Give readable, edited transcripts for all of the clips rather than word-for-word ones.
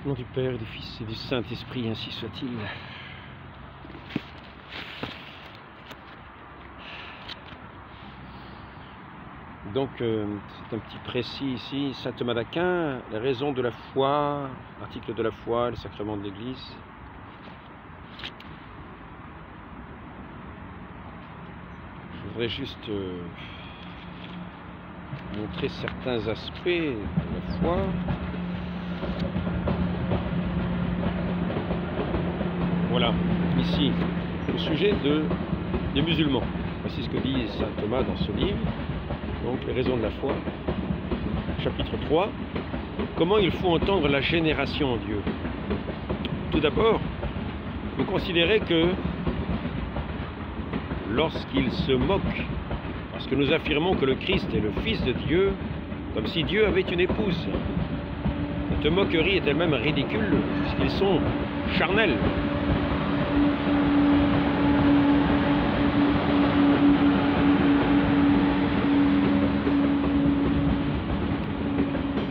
nom du Père, du Fils et du Saint-Esprit, ainsi soit-il. Donc, c'est un petit précis ici, saint Thomas d'Aquin, les raisons de la foi, l'article de la foi, le sacrement de l'Église. Je voudrais juste montrer certains aspects de la foi. Voilà, ici, au sujet des musulmans. Voici ce que dit saint Thomas dans ce livre. Donc, les raisons de la foi, chapitre 3, comment il faut entendre la génération en Dieu. Tout d'abord, vous considérez que lorsqu'il se moque, parce que nous affirmons que le Christ est le Fils de Dieu, comme si Dieu avait une épouse, cette moquerie est elle-même ridicule, puisqu'ils sont charnels.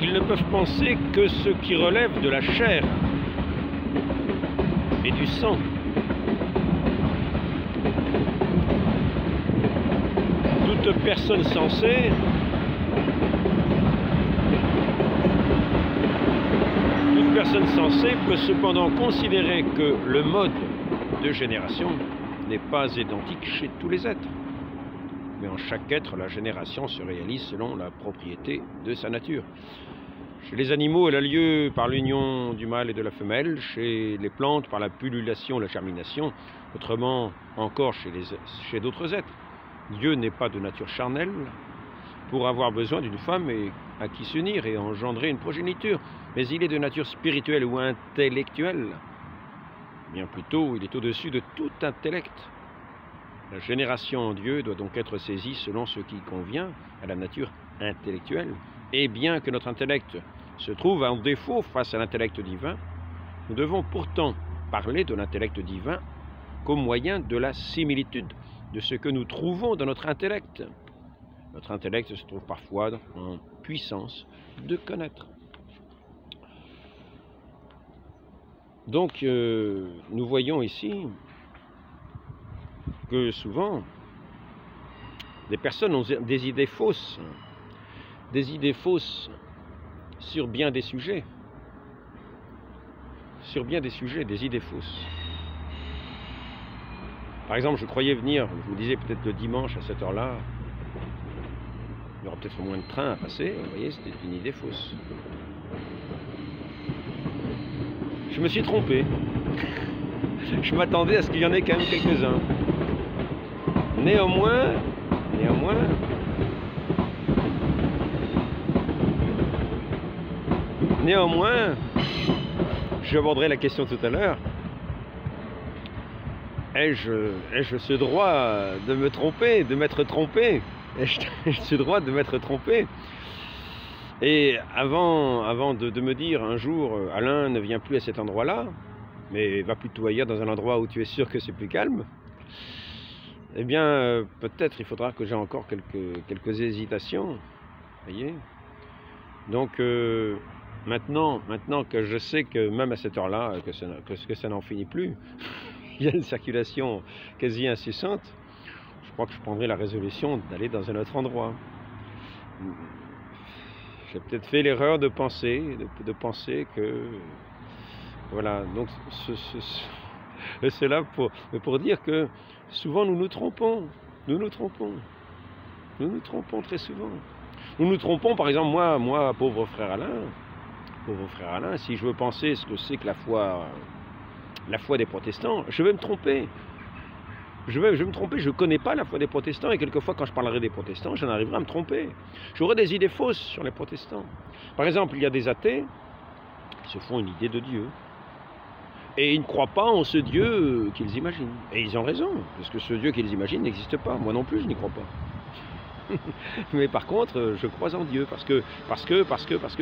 Ils ne peuvent penser que ce qui relève de la chair et du sang. Toute personne sensée peut cependant considérer que le mode de génération n'est pas identique chez tous les êtres. Mais en chaque être, la génération se réalise selon la propriété de sa nature. Chez les animaux, elle a lieu par l'union du mâle et de la femelle, chez les plantes par la pullulation, la germination, autrement encore chez d'autres êtres. Dieu n'est pas de nature charnelle pour avoir besoin d'une femme et à qui s'unir et engendrer une progéniture, mais il est de nature spirituelle ou intellectuelle. Bien plutôt, il est au-dessus de tout intellect. La génération en Dieu doit donc être saisie selon ce qui convient à la nature intellectuelle. Et bien que notre intellect se trouve en défaut face à l'intellect divin, nous devons pourtant parler de l'intellect divin qu'au moyen de la similitude de ce que nous trouvons dans notre intellect. Notre intellect se trouve parfois en puissance de connaître. Donc, nous voyons ici que souvent, des personnes ont des idées fausses sur bien des sujets. Des idées fausses. Par exemple, je croyais venir, je me disais peut-être le dimanche à cette heure-là, il y aura peut-être moins de trains à passer. Vous voyez, c'était une idée fausse. Je me suis trompé. Je m'attendais à ce qu'il y en ait quand même quelques-uns. Néanmoins, j'aborderai la question tout à l'heure. Ai-je ce droit de me tromper, de m'être trompé? Ai-je ce droit de m'être trompé? Et avant de me dire un jour, Alain, ne viens plus à cet endroit-là, mais va plutôt ailleurs dans un endroit où tu es sûr que c'est plus calme, eh bien, peut-être il faudra que j'ai encore quelques hésitations, voyez. Donc, maintenant que je sais que même à cette heure-là, que ça n'en finit plus, il y a une circulation quasi incessante, je crois que je prendrai la résolution d'aller dans un autre endroit. J'ai peut-être fait l'erreur de penser que... Voilà, donc cela pour dire que souvent nous nous trompons. Nous nous trompons très souvent. Nous nous trompons, par exemple, moi, pauvre frère Alain, si je veux penser ce que c'est que la foi des protestants, je vais me tromper. Je vais me tromper, je ne connais pas la foi des protestants et quelquefois quand je parlerai des protestants, j'en arriverai à me tromper. J'aurai des idées fausses sur les protestants. Par exemple, il y a des athées qui se font une idée de Dieu. Et ils ne croient pas en ce Dieu qu'ils imaginent. Et ils ont raison, parce que ce Dieu qu'ils imaginent n'existe pas. Moi non plus, je n'y crois pas. Mais par contre, je crois en Dieu, parce que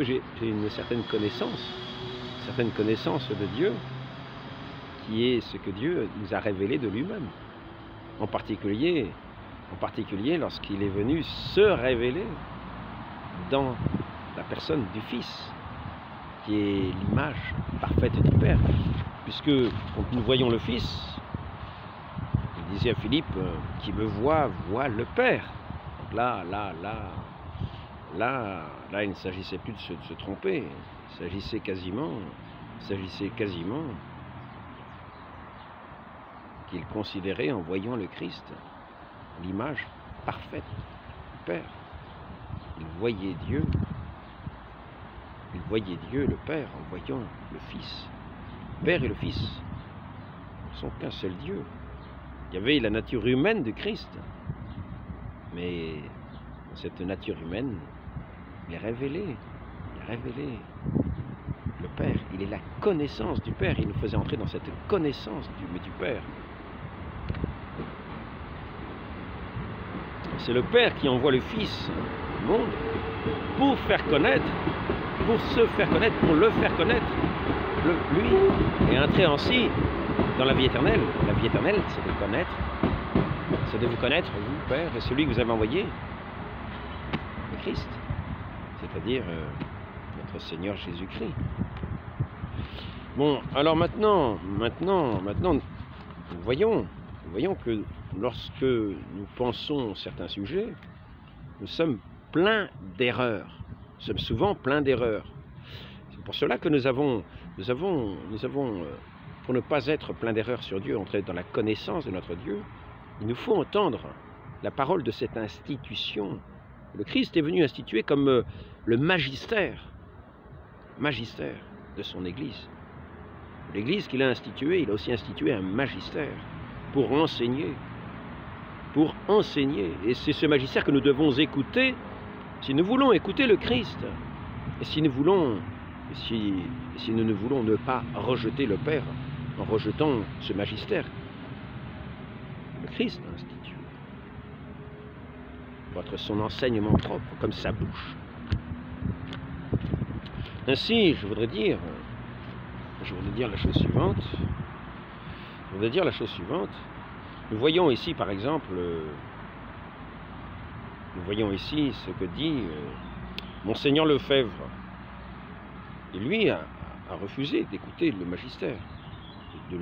j'ai une certaine connaissance de Dieu, qui est ce que Dieu nous a révélé de lui-même. En particulier lorsqu'il est venu se révéler dans la personne du Fils. qui est l'image parfaite du Père, puisque quand nous voyons le Fils, il disait à Philippe, qui me voit, voit le Père. Donc là, il ne s'agissait plus de se tromper, il s'agissait quasiment qu'il considérait en voyant le Christ l'image parfaite du Père. Il voyait Dieu, le Père, en voyant le Fils. Le Père et le Fils ne sont qu'un seul Dieu. Il y avait la nature humaine de Christ, mais cette nature humaine, il est révélé. Le Père, il est la connaissance du Père. Il nous faisait entrer dans cette connaissance du Père. C'est le Père qui envoie le Fils au monde pour le faire connaître, lui, et entrer ainsi dans la vie éternelle. La vie éternelle, c'est de connaître, c'est de vous connaître, vous, Père, et celui que vous avez envoyé, le Christ, c'est-à-dire notre Seigneur Jésus-Christ. Bon, alors maintenant, nous voyons que lorsque nous pensons certains sujets, nous sommes pleins d'erreurs. Nous sommes souvent pleins d'erreurs. C'est pour cela que nous avons, pour ne pas être pleins d'erreurs sur Dieu, entrer dans la connaissance de notre Dieu, il nous faut entendre la parole de cette institution. Le Christ est venu instituer comme le magistère de son Église. L'Église qu'il a instituée, il a aussi institué un magistère pour enseigner. Et c'est ce magistère que nous devons écouter si nous voulons écouter le Christ. Et si nous ne voulons ne pas rejeter le Père en rejetant ce magistère. Le Christ a institué. Pour être son enseignement propre, comme sa bouche. Ainsi, je voudrais dire la chose suivante. Nous voyons ici, par exemple, ce que dit Monseigneur Lefebvre. Et lui a refusé d'écouter le magistère de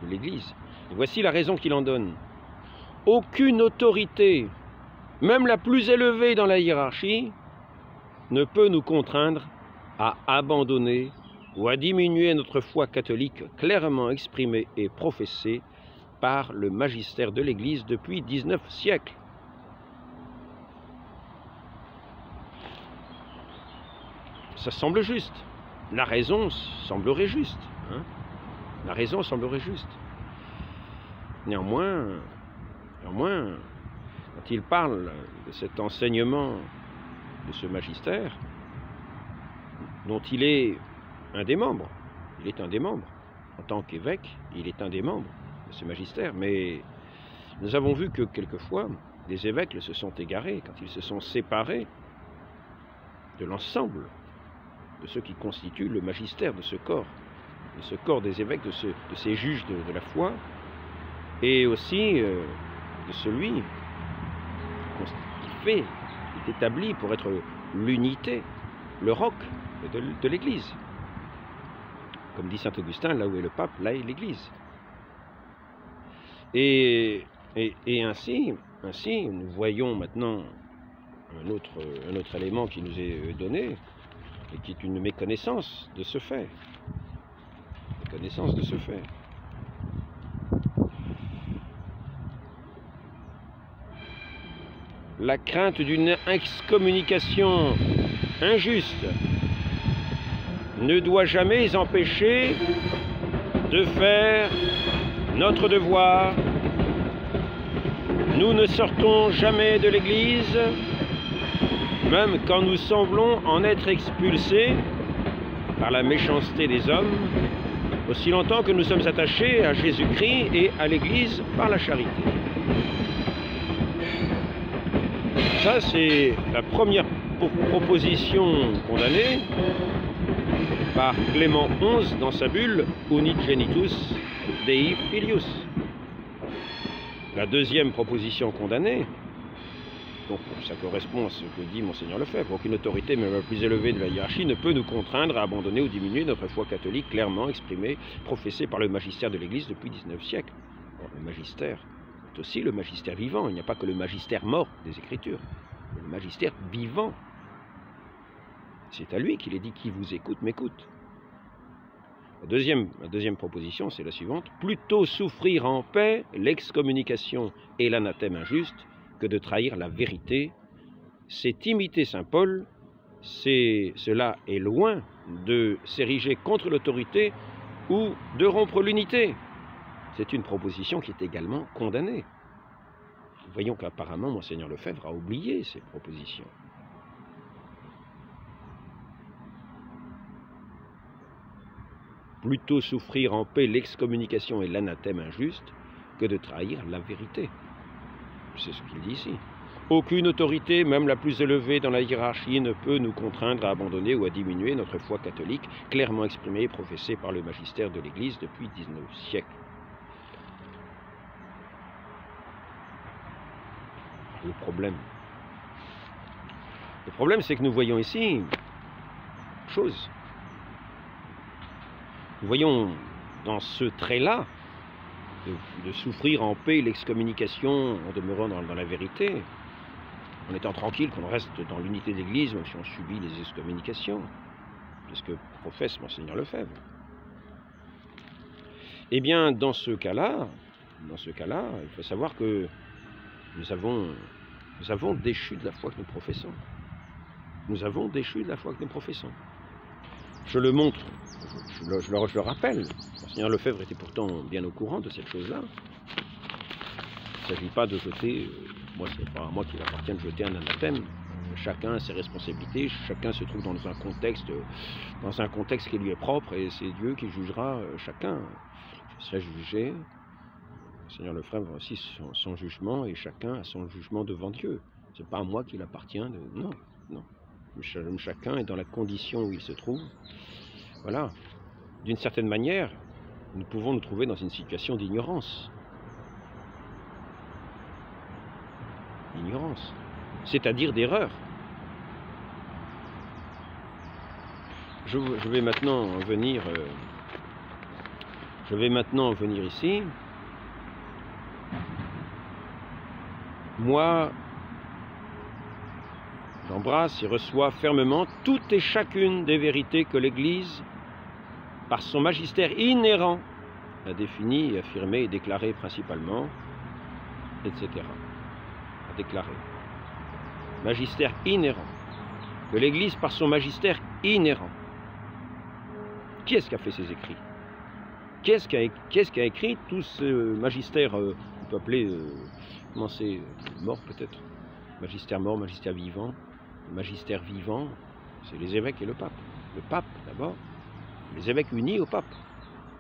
l'Église. Et voici la raison qu'il en donne. Aucune autorité, même la plus élevée dans la hiérarchie, ne peut nous contraindre à abandonner ou à diminuer notre foi catholique clairement exprimée et professée par le magistère de l'Église depuis 19 siècles. Ça semble juste. La raison semblerait juste. La raison semblerait juste. Néanmoins, quand il parle de cet enseignement, de ce magistère, dont il est un des membres, en tant qu'évêque, il est un des membres de ce magistère, mais nous avons vu que quelquefois, les évêques se sont égarés quand ils se sont séparés de l'ensemble de ceux qui constituent le magistère de ce corps des évêques, de ces juges de la foi, et aussi de celui qui est établi pour être l'unité, le roc de l'Église. Comme dit saint Augustin, là où est le pape, là est l'Église. Et ainsi, nous voyons maintenant un autre élément qui nous est donné, et qui est une méconnaissance de ce fait. La crainte d'une excommunication injuste ne doit jamais empêcher de faire notre devoir. Nous ne sortons jamais de l'Église, même quand nous semblons en être expulsés par la méchanceté des hommes, aussi longtemps que nous sommes attachés à Jésus-Christ et à l'Église par la charité. Ça, c'est la première proposition condamnée par Clément XI dans sa bulle Unigenitus Dei Filius. La deuxième proposition condamnée Donc ça correspond à ce que dit Monseigneur Lefebvre. Aucune autorité, même la plus élevée de la hiérarchie, ne peut nous contraindre à abandonner ou diminuer notre foi catholique clairement exprimée, professée par le magistère de l'Église depuis 19 siècles. Or, le magistère est aussi le magistère vivant. Il n'y a pas que le magistère mort des Écritures, mais le magistère vivant. C'est à lui qu'il est dit « qui vous écoute m'écoute ». La deuxième proposition, c'est la suivante. Plutôt souffrir en paix l'excommunication et l'anathème injuste que de trahir la vérité, c'est imiter saint Paul, cela est loin de s'ériger contre l'autorité ou de rompre l'unité. C'est une proposition qui est également condamnée. Voyons qu'apparemment, Monseigneur Lefebvre a oublié ces propositions. Plutôt souffrir en paix l'excommunication et l'anathème injuste que de trahir la vérité. C'est ce qu'il dit ici. Aucune autorité, même la plus élevée dans la hiérarchie, ne peut nous contraindre à abandonner ou à diminuer notre foi catholique, clairement exprimée et professée par le magistère de l'Église depuis 19 siècles. Le problème, c'est que nous voyons ici une chose. Nous voyons dans ce trait-là de souffrir en paix l'excommunication en demeurant dans la vérité, en étant tranquille qu'on reste dans l'unité de l'Église, même si on subit les excommunications. C'est ce que professe Monseigneur Lefebvre. Eh bien, dans ce cas-là, il faut savoir que nous avons déchu de la foi que nous professons. Nous avons déchu de la foi que nous professons. Je le montre, je le rappelle. Monseigneur Lefebvre était pourtant bien au courant de cette chose-là. Il ne s'agit pas de jeter, ce n'est pas à moi qu'il appartient de jeter un anathème. Chacun a ses responsabilités, chacun se trouve dans un contexte qui lui est propre, et c'est Dieu qui jugera chacun. Je serai jugé, Monseigneur Lefebvre a aussi son jugement, et chacun a son jugement devant Dieu. Ce n'est pas à moi qu'il appartient de... Non. Chacun est dans la condition où il se trouve. Voilà. D'une certaine manière, nous pouvons nous trouver dans une situation d'ignorance. Ignorance, c'est-à-dire d'erreur. Je vais maintenant en venir ici. Moi, j'embrasse et reçois fermement toutes et chacune des vérités que l'Église, par son magistère inhérent, a définies et affirmées et déclarées principalement, etc. A déclaré. Magistère inhérent. Que l'Église, par son magistère inhérent. Qui est-ce qui a fait ces écrits? Qui est-ce qui a écrit tout ce magistère, on peut appeler, comment c'est, mort peut-être? Magistère mort, magistère vivant. Le magistère vivant, c'est les évêques et le pape. Le pape, d'abord, les évêques unis au pape.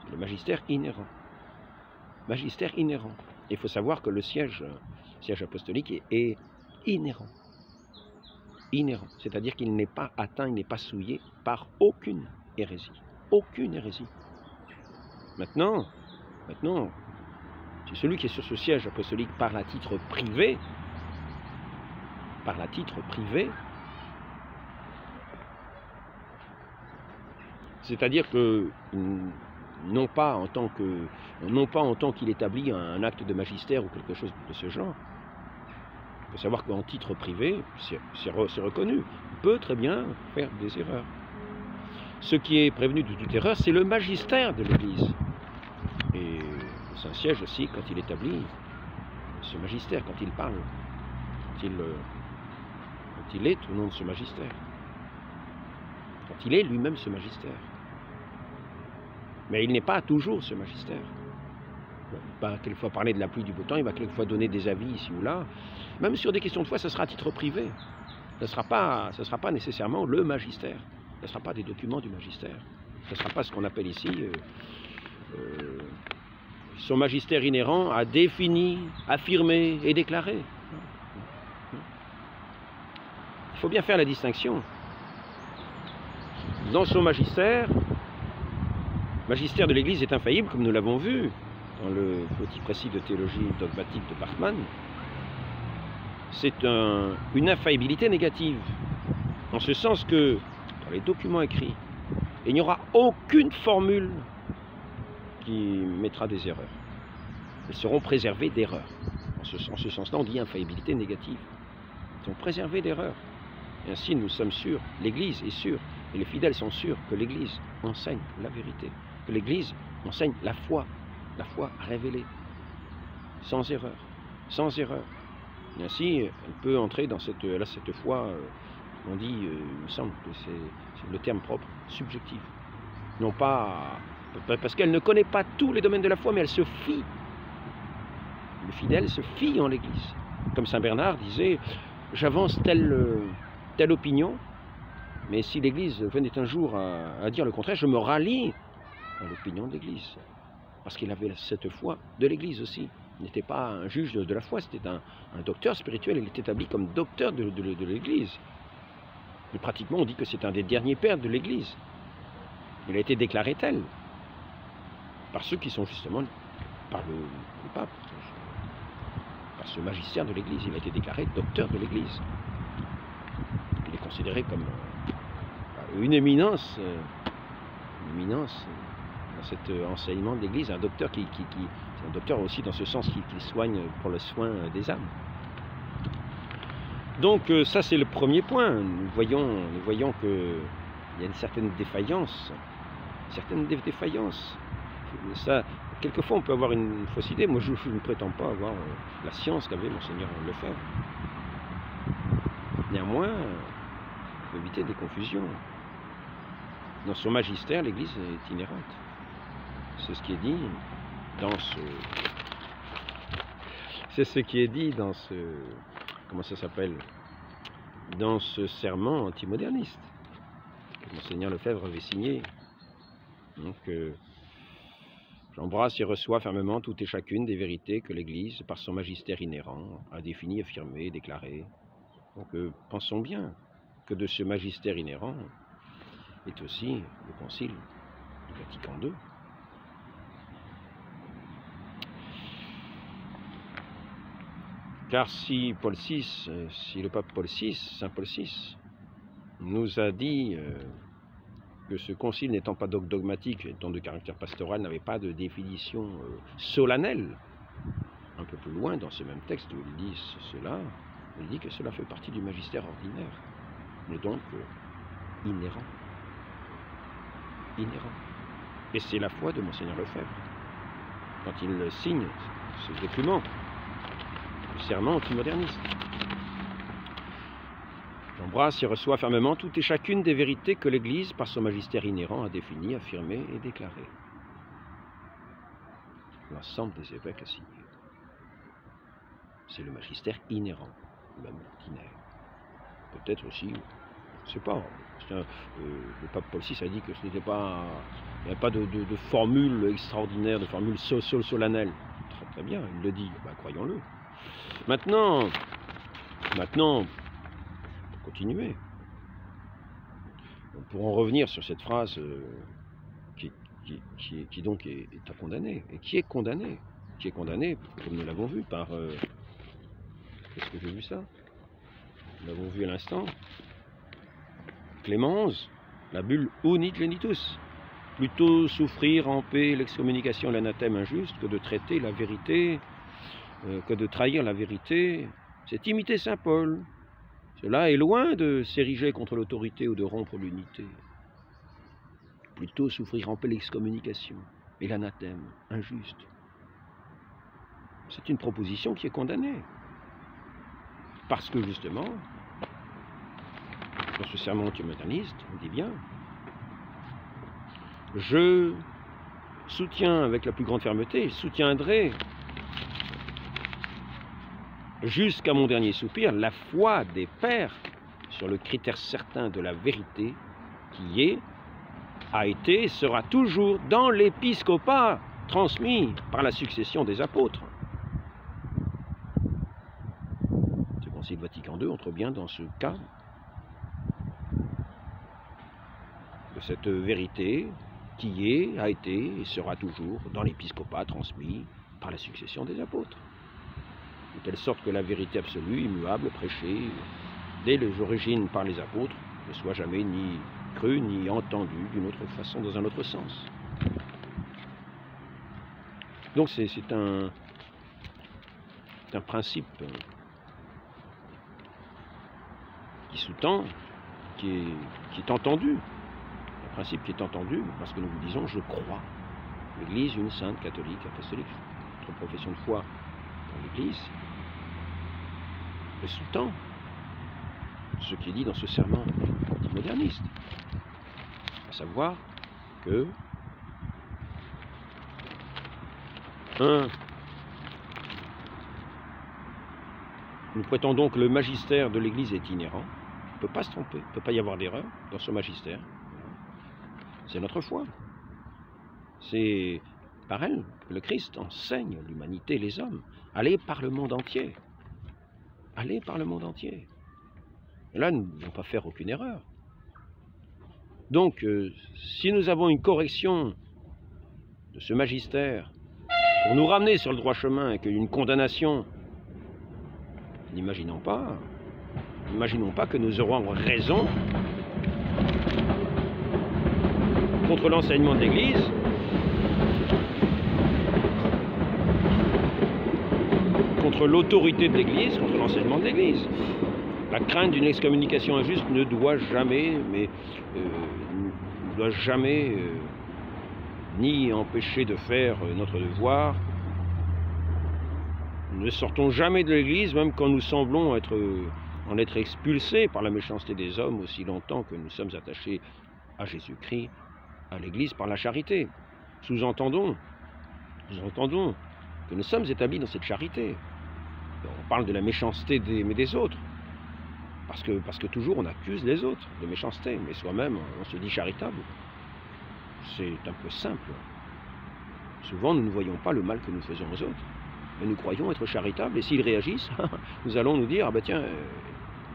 C'est le magistère inhérent. Magistère inhérent. Il faut savoir que le siège apostolique est inhérent. Inhérent. C'est-à-dire qu'il n'est pas atteint, il n'est pas souillé par aucune hérésie. Aucune hérésie. Maintenant, c'est celui qui est sur ce siège apostolique par à titre privé, c'est-à-dire que non pas en tant qu'il établit un acte de magistère ou quelque chose de ce genre. Il faut savoir qu'en titre privé, c'est reconnu. Il peut très bien faire des erreurs. Ce qui est prévenu de toute erreur, c'est le magistère de l'Église. Et le Saint-Siège aussi, quand il établit ce magistère, quand il parle, quand il est au nom de ce magistère. Quand il est lui-même ce magistère. Mais il n'est pas toujours ce magistère. Il va quelquefois parler de la pluie du beau temps, il va quelquefois donner des avis ici ou là. Même sur des questions de foi, ce sera à titre privé. Ce ne sera pas nécessairement le magistère. Ce ne sera pas des documents du magistère. Ce ne sera pas ce qu'on appelle ici son magistère inhérent a défini, affirmé et déclaré. Il faut bien faire la distinction. Dans son magistère de l'Église est infaillible, comme nous l'avons vu dans le petit précis de théologie dogmatique de Bachmann. c'est une infaillibilité négative, en ce sens que dans les documents écrits, il n'y aura aucune formule qui mettra des erreurs. Elles seront préservées d'erreurs. En ce sens-là, on dit infaillibilité négative. Elles sont préservées d'erreurs. Et ainsi, nous sommes sûrs, l'Église est sûre, et les fidèles sont sûrs que l'Église enseigne la vérité, que l'Église enseigne la foi révélée, sans erreur, sans erreur. Et ainsi, elle peut entrer dans cette foi, on dit, il me semble que c'est le terme propre, subjective. Non pas, parce qu'elle ne connaît pas tous les domaines de la foi, mais elle se fie. Le fidèle se fie en l'Église. Comme saint Bernard disait, j'avance telle opinion, mais si l'Église venait un jour à dire le contraire, je me rallie à l'opinion de l'Église. Parce qu'il avait cette foi de l'Église aussi. Il n'était pas un juge de la foi, c'était un docteur spirituel. Il est établi comme docteur de l'Église. Et pratiquement, on dit que c'est un des derniers pères de l'Église. Il a été déclaré tel par ceux qui sont justement, par le pape, par ce magistère de l'Église. Il a été déclaré docteur de l'Église. Il est considéré comme une éminence dans cet enseignement de l'Église, un docteur c'est un docteur aussi dans ce sens qui soigne pour le soin des âmes. Donc ça c'est le premier point. Nous voyons qu'il y a une certaine défaillance. Ça, quelquefois on peut avoir une fausse idée. Moi je ne prétends pas avoir la science qu'avait Monseigneur Lefebvre. Néanmoins, il faut éviter des confusions. Dans son magistère, l'Église est inhérente. C'est ce qui est dit dans ce... C'est ce qui est dit dans ce... Comment ça s'appelle? Dans ce serment antimoderniste que Monseigneur Lefebvre avait signé. Donc, j'embrasse et reçois fermement toutes et chacune des vérités que l'Église, par son magistère inhérent, a définies, affirmées, déclarées. Donc, pensons bien que de ce magistère inhérent est aussi le Concile du Vatican II. Car si le pape Paul VI, Saint Paul VI, nous a dit que ce concile n'étant pas dogmatique, étant de caractère pastoral, n'avait pas de définition solennelle, un peu plus loin dans ce même texte où il dit cela, il dit que cela fait partie du magistère ordinaire, mais donc inhérent. Et c'est la foi de Monseigneur Lefebvre, quand il signe ce document, le serment antimoderniste. J'embrasse et reçois fermement toutes et chacune des vérités que l'Église, par son magistère inhérent, a définies, affirmées et déclarées. L'ensemble des évêques a signé. C'est le magistère inhérent, même ordinaire. Peut-être aussi, je ne sais pas, le pape Paul VI a dit que ce n'était pas, il n'y avait pas de formule extraordinaire, de formule solennelle. Très très bien, il le dit, ben, croyons-le. Maintenant, pour continuer, on pourra revenir sur cette phrase qui donc est à condamner, et qui est condamnée, comme nous l'avons vu par... Est-ce que j'ai vu ça? Nous l'avons vu à l'instant. Clément XI, la bulle Unit Genitus. Plutôt souffrir en paix l'excommunication et l'anathème injuste que de traiter la vérité, que de trahir la vérité. C'est imiter saint Paul. Cela est loin de s'ériger contre l'autorité ou de rompre l'unité. Plutôt souffrir en paix l'excommunication et l'anathème injuste. C'est une proposition qui est condamnée. Parce que justement, dans ce serment antimoderniste, on dit bien, je soutiens avec la plus grande fermeté, soutiendrai jusqu'à mon dernier soupir la foi des pères sur le critère certain de la vérité qui est, a été et sera toujours dans l'épiscopat transmis par la succession des apôtres. Ce Concile Vatican II entre bien dans ce cas de cette vérité qui est, a été et sera toujours dans l'épiscopat transmis par la succession des apôtres. de telle sorte que la vérité absolue, immuable, prêchée, dès les origines par les apôtres, ne soit jamais ni crue ni entendue d'une autre façon, dans un autre sens. Donc c'est un principe qui sous-tend, qui est entendu, un principe qui est entendu, parce que nous vous disons, je crois, l'Église, une sainte, catholique, apostolique, notre profession de foi dans l'Église, le sous-tend ce qui est dit dans ce serment antimoderniste, à savoir que nous prétendons que le magistère de l'Église est inhérent, il ne peut pas se tromper, il ne peut pas y avoir d'erreur dans ce magistère. C'est notre foi. C'est par elle que le Christ enseigne l'humanité, les hommes. Allez par le monde entier. Allez par le monde entier. Et là, nous ne devons pas faire aucune erreur. Donc, si nous avons une correction de ce magistère pour nous ramener sur le droit chemin et qu'il y ait une condamnation, n'imaginons pas que nous aurons raison contre l'enseignement de l'Église, contre l'autorité de l'Église, contre l'enseignement de l'Église. La crainte d'une excommunication injuste ne doit jamais, ni empêcher de faire notre devoir. Nous ne sortons jamais de l'Église, même quand nous semblons en être expulsés par la méchanceté des hommes, aussi longtemps que nous sommes attachés à Jésus-Christ, à l'Église par la charité. Sous-entendons que nous sommes établis dans cette charité. On parle de la méchanceté des autres, parce que toujours on accuse les autres de méchanceté, mais soi-même on se dit charitable. C'est un peu simple. Souvent nous ne voyons pas le mal que nous faisons aux autres, mais nous croyons être charitables, et s'ils réagissent, nous allons nous dire, ah ben tiens,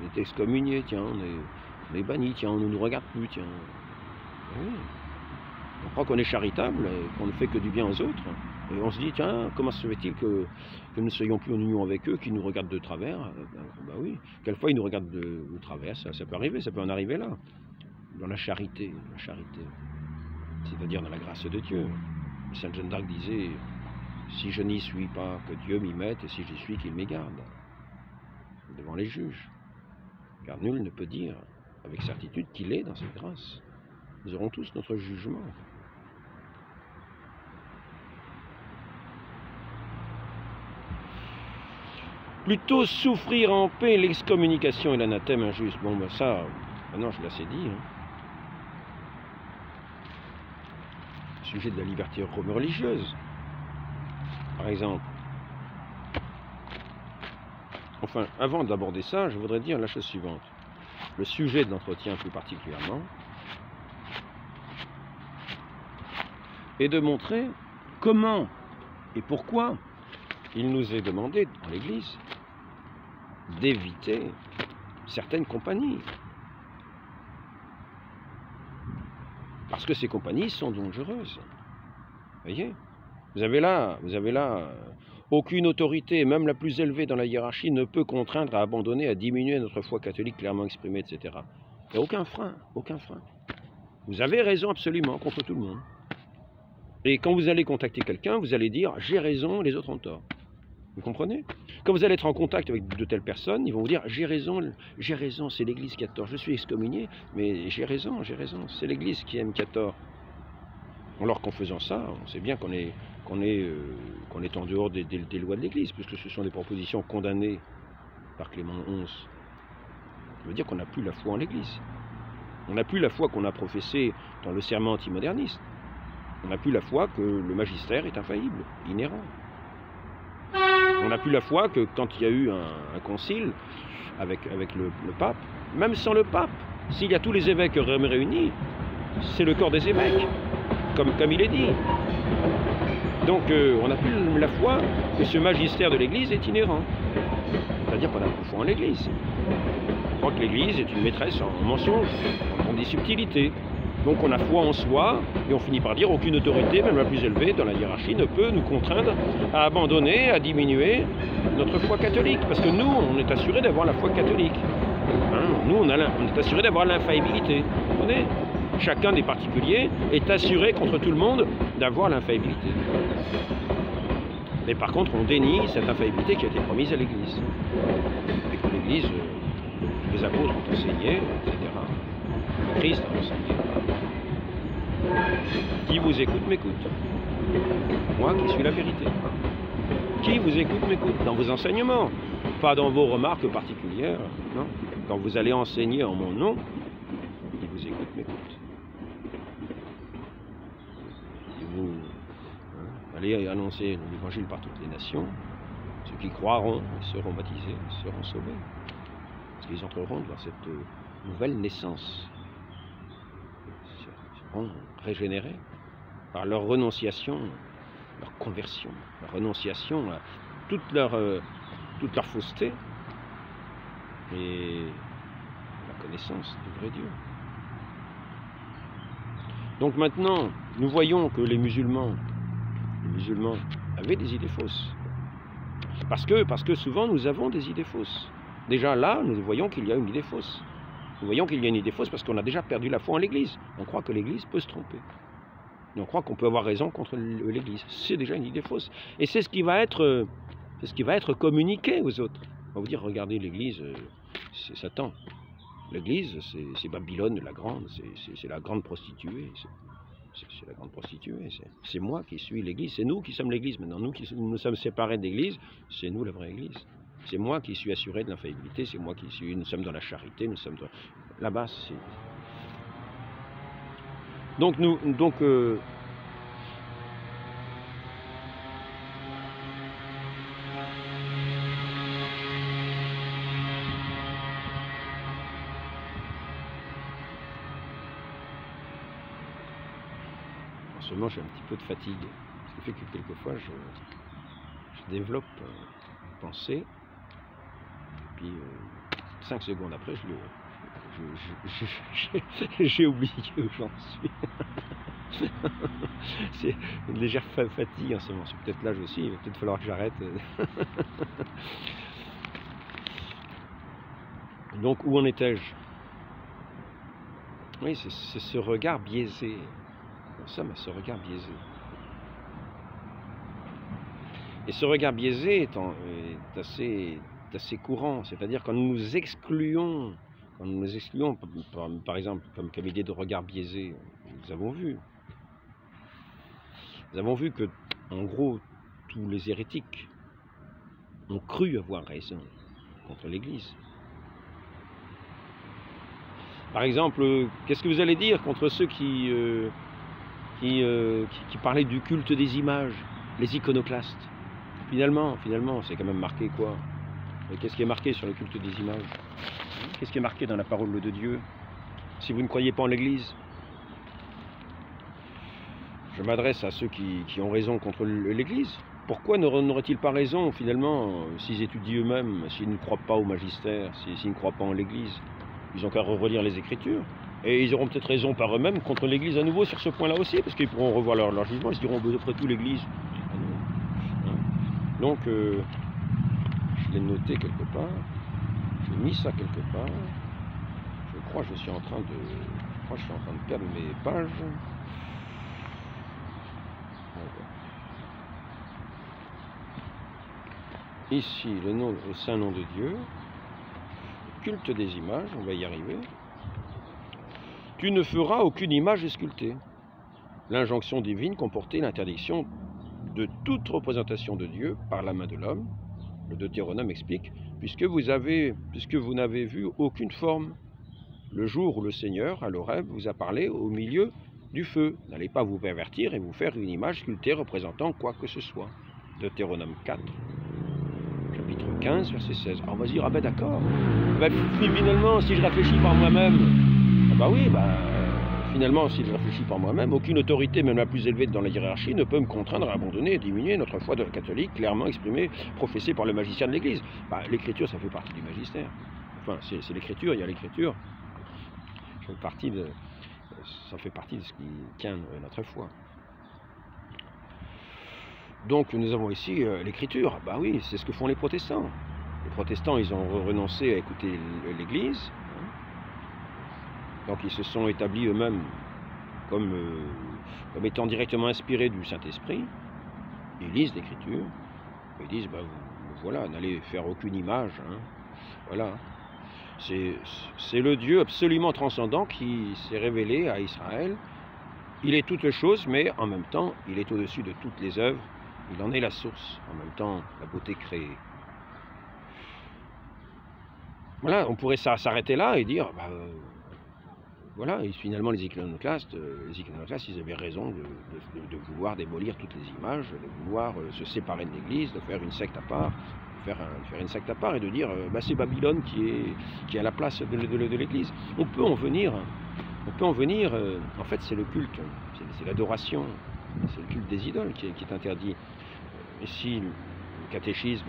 on est excommunié, tiens, on est banni, tiens, on ne nous regarde plus, tiens. Oui. On croit qu'on est charitable, qu'on ne fait que du bien aux autres, et on se dit, tiens, comment se fait-il que nous ne soyons plus en union avec eux, qu'ils nous regardent de travers? Ben oui, quelquefois ils nous regardent de travers, ça peut arriver, ça peut en arriver là, dans la charité, c'est-à-dire dans la grâce de Dieu. Sainte Jeanne d'Arc disait, si je n'y suis pas, que Dieu m'y mette, et si j'y suis, qu'il m'y garde, devant les juges. Car nul ne peut dire avec certitude qu'il est dans cette grâce. Nous aurons tous notre jugement. Plutôt souffrir en paix l'excommunication et l'anathème injuste. Bon, ben ça, maintenant je l'ai assez dit. Sujet de la liberté religieuse, par exemple. Enfin, avant d'aborder ça, je voudrais dire la chose suivante. Le sujet de l'entretien plus particulièrement est de montrer comment et pourquoi il nous est demandé dans l'Église d'éviter certaines compagnies. Parce que ces compagnies sont dangereuses. Voyez, vous avez là, aucune autorité, même la plus élevée dans la hiérarchie, ne peut contraindre à abandonner, à diminuer notre foi catholique clairement exprimée, etc. Il n'y a aucun frein, aucun frein. Vous avez raison absolument contre tout le monde. Et quand vous allez contacter quelqu'un, vous allez dire « j'ai raison, les autres ont tort ». Vous comprenez? Quand vous allez être en contact avec de telles personnes, ils vont vous dire « j'ai raison, c'est l'Église qui a tort, je suis excommunié, mais j'ai raison, c'est l'Église qui aime qui a tort ». Alors qu'en faisant ça, on sait bien qu'on est en dehors des lois de l'Église, puisque ce sont des propositions condamnées par Clément XI. Ça veut dire qu'on n'a plus la foi en l'Église. On n'a plus la foi qu'on a professée dans le serment antimoderniste. On n'a plus la foi que le magistère est infaillible, inhérent. On n'a plus la foi que quand il y a eu un concile avec le pape, même sans le pape, s'il y a tous les évêques réunis, c'est le corps des évêques, comme il est dit. Donc on n'a plus la foi que ce magistère de l'Église est inhérent. C'est-à-dire qu'on n'a plus foi en l'Église. On croit que l'Église est une maîtresse en mensonges, en des subtilités. Donc on a foi en soi, et on finit par dire aucune autorité, même la plus élevée dans la hiérarchie, ne peut nous contraindre à abandonner, à diminuer notre foi catholique. Parce que nous, on est assuré d'avoir la foi catholique. Hein, nous, on est assuré d'avoir l'infaillibilité. Vous comprenez ? Chacun des particuliers est assuré contre tout le monde d'avoir l'infaillibilité. Mais par contre, on dénie cette infaillibilité qui a été promise à l'Église. Et que l'Église, les apôtres ont enseigné, etc. Le Christ a enseigné. Qui vous écoute, m'écoute. Moi qui suis la vérité. Qui vous écoute, m'écoute. Dans vos enseignements, pas dans vos remarques particulières. Non. Quand vous allez enseigner en mon nom, qui vous écoute, m'écoute. Si vous allez annoncer l'évangile par toutes les nations, ceux qui croiront seront baptisés, seront sauvés. Parce qu'ils entreront dans cette nouvelle naissance. Seront régénérés par leur renonciation, leur conversion, leur renonciation à toute leur fausseté et la connaissance du vrai Dieu. Donc maintenant, nous voyons que les musulmans avaient des idées fausses. Parce que souvent nous avons des idées fausses. Déjà là, nous voyons qu'il y a une idée fausse. Nous voyons qu'il y a une idée fausse parce qu'on a déjà perdu la foi en l'Église. On croit que l'Église peut se tromper. Et on croit qu'on peut avoir raison contre l'Église. C'est déjà une idée fausse. Et c'est ce qui va être communiqué aux autres. On va vous dire, regardez, l'Église, c'est Satan. L'Église, c'est Babylone la grande, c'est la grande prostituée. C'est la grande prostituée. C'est moi qui suis l'Église. C'est nous qui sommes l'Église maintenant. Nous qui nous sommes séparés de l'Église, c'est nous la vraie Église. C'est moi qui suis assuré de l'infaillibilité, c'est moi qui suis... Nous sommes dans la charité, nous sommes dans... Là-bas, c'est... Donc, en ce moment, j'ai un petit peu de fatigue. Ce qui fait que quelquefois, je développe une pensée. Puis 5 secondes après, j'ai oublié où j'en suis. C'est une légère fatigue en ce moment. C'est peut-être l'âge aussi, il va peut-être falloir que j'arrête. Donc, où en étais-je? Oui, c'est ce regard biaisé. En somme, ce regard biaisé. Et ce regard biaisé est assez courant, c'est-à-dire quand nous nous excluons, par exemple, comme idée de regard biaisé, nous avons vu que, en gros, tous les hérétiques ont cru avoir raison contre l'Église. Par exemple, qu'est-ce que vous allez dire contre ceux qui parlaient du culte des images, les iconoclastes? Finalement, c'est quand même marqué quoi? Qu'est-ce qui est marqué sur le culte des images? Qu'est-ce qui est marqué dans la parole de Dieu? Si vous ne croyez pas en l'Église, je m'adresse à ceux qui ont raison contre l'Église. Pourquoi n'auraient-ils pas raison, finalement, s'ils étudient eux-mêmes, s'ils ne croient pas au magistère, s'ils ne croient pas en l'Église? Ils n'ont qu'à relire les Écritures. Et ils auront peut-être raison par eux-mêmes contre l'Église à nouveau sur ce point-là aussi, parce qu'ils pourront revoir leur jugement, ils se diront, après tout, l'Église. Donc, je l'ai noté quelque part, j'ai mis ça quelque part, je crois que je suis en train de perdre mes pages. Ici, le saint nom de Dieu, culte des images, on va y arriver. Tu ne feras aucune image sculptée. L'injonction divine comportait l'interdiction de toute représentation de Dieu par la main de l'homme. Le Deutéronome explique, puisque vous n'avez vu aucune forme, le jour où le Seigneur, à l'Horeb, vous a parlé au milieu du feu. N'allez pas vous pervertir et vous faire une image sculptée représentant quoi que ce soit. Deutéronome 4, chapitre 15, verset 16. Alors on va se dire, ah ben d'accord, finalement, si je réfléchis par moi-même, ah bah oui, finalement, si je réfléchis par moi-même, aucune autorité, même la plus élevée dans la hiérarchie, ne peut me contraindre à abandonner et diminuer notre foi de catholique, clairement exprimée, professée par le magistère de l'Église. L'écriture, ça fait partie du magistère. Enfin, c'est l'écriture, il y a l'écriture. Ça fait partie ça fait partie de ce qui tient notre foi. Donc nous avons ici l'écriture. Bah oui, c'est ce que font les protestants. Les protestants, ils ont renoncé à écouter l'Église. Donc ils se sont établis eux-mêmes comme étant directement inspirés du Saint-Esprit. Ils lisent l'Écriture. Ils disent, bah, voilà, n'allez faire aucune image. Hein. Voilà. C'est le Dieu absolument transcendant qui s'est révélé à Israël. Il est toute chose, mais en même temps, il est au-dessus de toutes les œuvres. Il en est la source, en même temps, la beauté créée. Voilà, on pourrait s'arrêter là et dire, bah, voilà, et finalement les iconoclastes, ils avaient raison de vouloir démolir toutes les images, de vouloir se séparer de l'Église, de faire une secte à part, faire une secte à part et de dire, bah, c'est Babylone qui est à la place de l'Église. On peut en venir, en fait c'est le culte, c'est l'adoration, c'est le culte des idoles qui est interdit. Ici, le catéchisme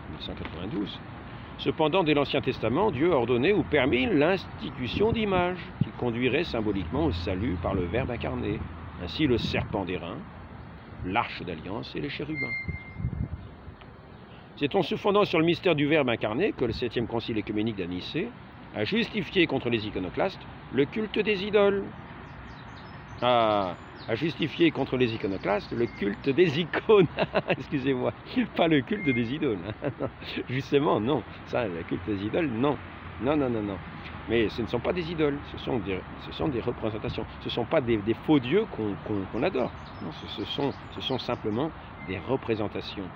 1992. Cependant, dès l'Ancien Testament, Dieu a ordonné ou permis l'institution d'images qui conduirait symboliquement au salut par le Verbe incarné. Ainsi le serpent d'airain, l'arche d'alliance et les chérubins. C'est en se fondant sur le mystère du Verbe incarné que le 7e Concile œcuménique de Nicée a justifié contre les iconoclastes le culte des idoles. A justifié contre les iconoclastes le culte des icônes. Excusez-moi, pas le culte des idoles. Justement, non. Ça, le culte des idoles, non. Non. Mais ce ne sont pas des idoles, ce sont des représentations. Ce ne sont pas des faux dieux qu'on adore. Non, ce sont simplement des représentations.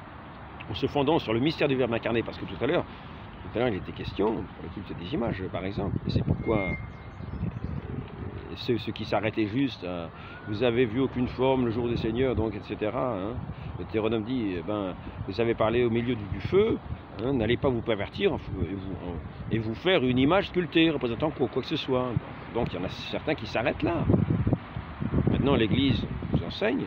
En se fondant sur le mystère du Verbe incarné, parce que tout à l'heure, il était question pour le culte des images, par exemple. Et c'est pourquoi ceux qui s'arrêtaient juste, vous avez vu aucune forme le jour du Seigneur, donc etc. Hein. Le Deutéronome dit, vous avez parlé au milieu du feu, hein, n'allez pas vous pervertir et vous faire une image sculptée représentant quoi que ce soit. Donc il y en a certains qui s'arrêtent là. Maintenant l'Église nous enseigne,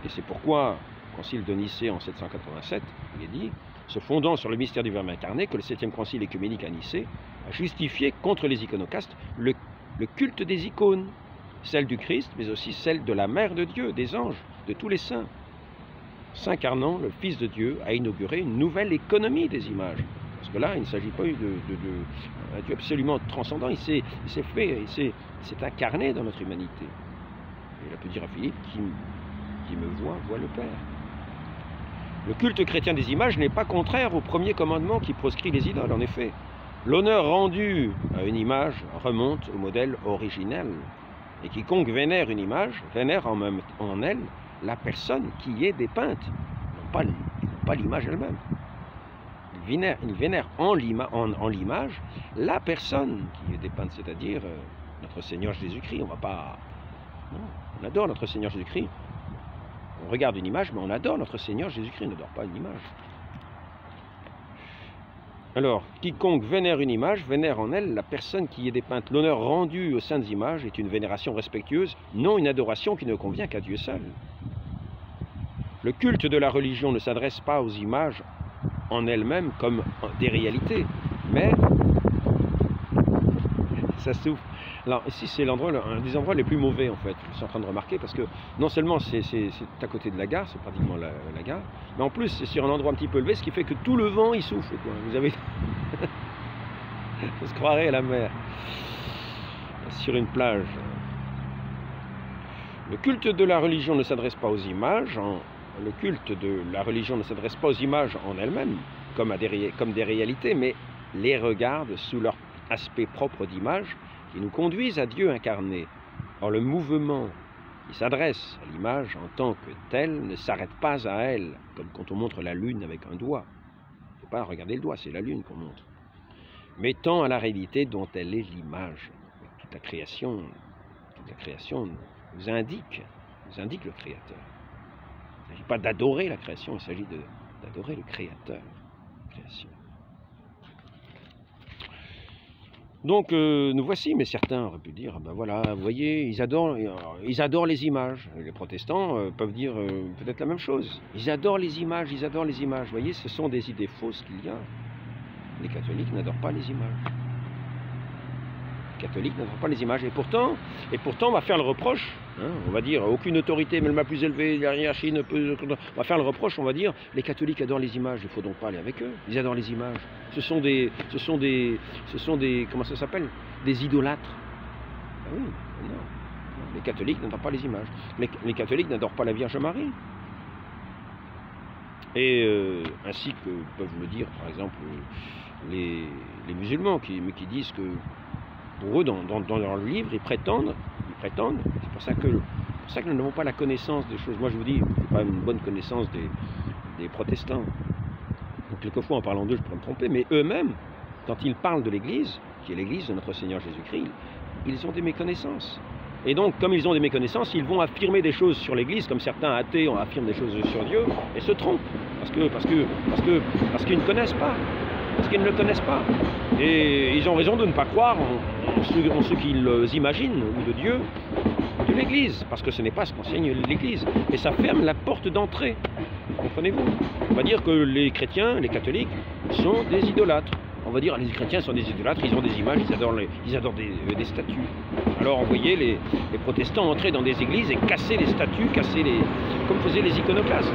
et c'est pourquoi au Concile de Nicée en 787, il est dit, se fondant sur le mystère du Verbe incarné, que le 7e Concile œcuménique à Nicée a justifié contre les iconoclastes le culte des icônes, celle du Christ, mais aussi celle de la Mère de Dieu, des anges, de tous les saints. S'incarnant, le Fils de Dieu a inauguré une nouvelle économie des images. Parce que là, il ne s'agit pas d'un Dieu absolument transcendant, il s'est incarné dans notre humanité. Il a pu dire à Philippe, qui me voit le Père. Le culte chrétien des images n'est pas contraire au premier commandement qui proscrit les idoles, en effet. L'honneur rendu à une image remonte au modèle originel. Et quiconque vénère une image, vénère en elle la personne qui y est dépeinte, non pas l'image elle-même. Il vénère en l'image la personne qui est dépeinte, c'est-à-dire notre Seigneur Jésus-Christ. On adore notre Seigneur Jésus-Christ. On regarde une image, mais on adore notre Seigneur Jésus-Christ, on n'adore pas une image. Alors, quiconque vénère une image, vénère en elle la personne qui y est dépeinte. L'honneur rendu aux saintes images est une vénération respectueuse, non une adoration qui ne convient qu'à Dieu seul. Le culte de la religion ne s'adresse pas aux images en elles-mêmes comme des réalités, mais ça s'ouvre. Alors ici c'est un des endroits les plus mauvais en fait, je suis en train de remarquer, parce que non seulement c'est à côté de la gare, c'est pratiquement la gare, mais en plus c'est sur un endroit un petit peu élevé, ce qui fait que tout le vent il souffle, quoi. Vous avez... On se croirait à la mer, sur une plage. Le culte de la religion ne s'adresse pas aux images, le culte de la religion ne s'adresse pas aux images en elles-mêmes, comme des réalités, mais les regarde sous leur aspect propre d'image, qui nous conduisent à Dieu incarné. Or, le mouvement qui s'adresse à l'image en tant que telle ne s'arrête pas à elle, comme quand on montre la lune avec un doigt. Il ne faut pas regarder le doigt, c'est la lune qu'on montre. Mais tant à la réalité dont elle est l'image. Toute la création nous indique le Créateur. Il ne s'agit pas d'adorer la création, il s'agit d'adorer le Créateur. Création. Donc nous voici, mais certains auraient pu dire, ben voilà, vous voyez, ils adorent les images. Les protestants peuvent dire peut-être la même chose. Ils adorent les images. Vous voyez, ce sont des idées fausses qu'il y a. Les catholiques n'adorent pas les images. catholique n'adore pas les images. Et pourtant, on va faire le reproche, hein, on va dire, aucune autorité, même la plus élevée, la hiérarchie ne peut... On va faire le reproche, on va dire, les catholiques adorent les images, il ne faut donc pas aller avec eux. Ils adorent les images. Ce sont des comment ça s'appelle? Des idolâtres. Ah oui, non. Les catholiques n'adorent pas les images. Les catholiques n'adorent pas la Vierge Marie. Et ainsi que peuvent le dire, par exemple, les musulmans qui disent que, pour eux, dans leur livre, ils prétendent, c'est pour ça que nous n'avons pas la connaissance des choses. Moi, je vous dis, je n'ai pas une bonne connaissance des protestants. Donc, quelquefois, en parlant d'eux, je pourrais me tromper, mais eux-mêmes, quand ils parlent de l'Église, qui est l'Église de notre Seigneur Jésus-Christ, ils ont des méconnaisses. Et donc, comme ils ont des méconnaissances, ils vont affirmer des choses sur l'Église, comme certains athées affirment des choses sur Dieu, et se trompent, parce qu'ils ne connaissent pas, parce qu'ils ne le connaissent pas. Et ils ont raison de ne pas croire en ce qu'ils imaginent, ou de Dieu, ou de l'Église, parce que ce n'est pas ce qu'enseigne l'Église. Et ça ferme la porte d'entrée, comprenez-vous? On va dire que les chrétiens, les catholiques, sont des idolâtres. On va dire les chrétiens sont des idolâtres, ils ont des images, ils adorent des statues. Alors vous voyez les protestants entraient dans des églises et cassaient les statues, comme faisaient les iconoclastes.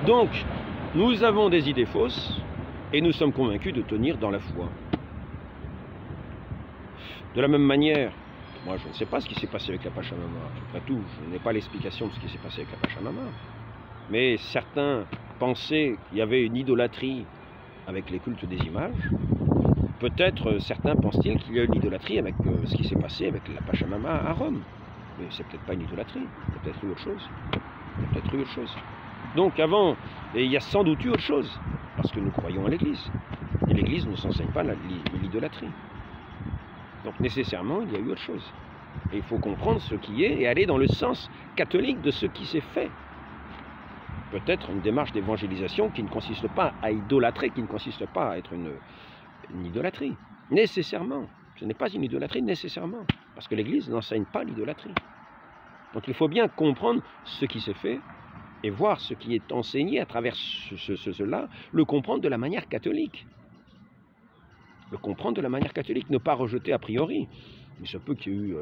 Donc, nous avons des idées fausses et nous sommes convaincus de tenir dans la foi. De la même manière, moi je ne sais pas ce qui s'est passé avec la Pachamama. Après tout, je n'ai pas l'explication de ce qui s'est passé avec la Pachamama. Mais certains pensaient qu'il y avait une idolâtrie avec les cultes des images. Peut-être certains pensent-ils qu'il y a une idolâtrie avec ce qui s'est passé avec la Pachamama à Rome. Mais c'est peut-être pas une idolâtrie, c'est peut-être eu autre chose. C'est peut-être eu autre chose. Donc avant, et il y a sans doute eu autre chose, parce que nous croyons à l'Église. Et l'Église ne s'enseigne pas l'idolâtrie. Donc nécessairement, il y a eu autre chose. Et il faut comprendre ce qui est et aller dans le sens catholique de ce qui s'est fait. Peut-être une démarche d'évangélisation qui ne consiste pas à idolâtrer, qui ne consiste pas à être une idolâtrie. Nécessairement. Ce n'est pas une idolâtrie nécessairement. Parce que l'Église n'enseigne pas l'idolâtrie. Donc il faut bien comprendre ce qui s'est fait et voir ce qui est enseigné à travers cela, le comprendre de la manière catholique. Le comprendre de la manière catholique, ne pas rejeter a priori. Mais ce peut qu'il y ait eu...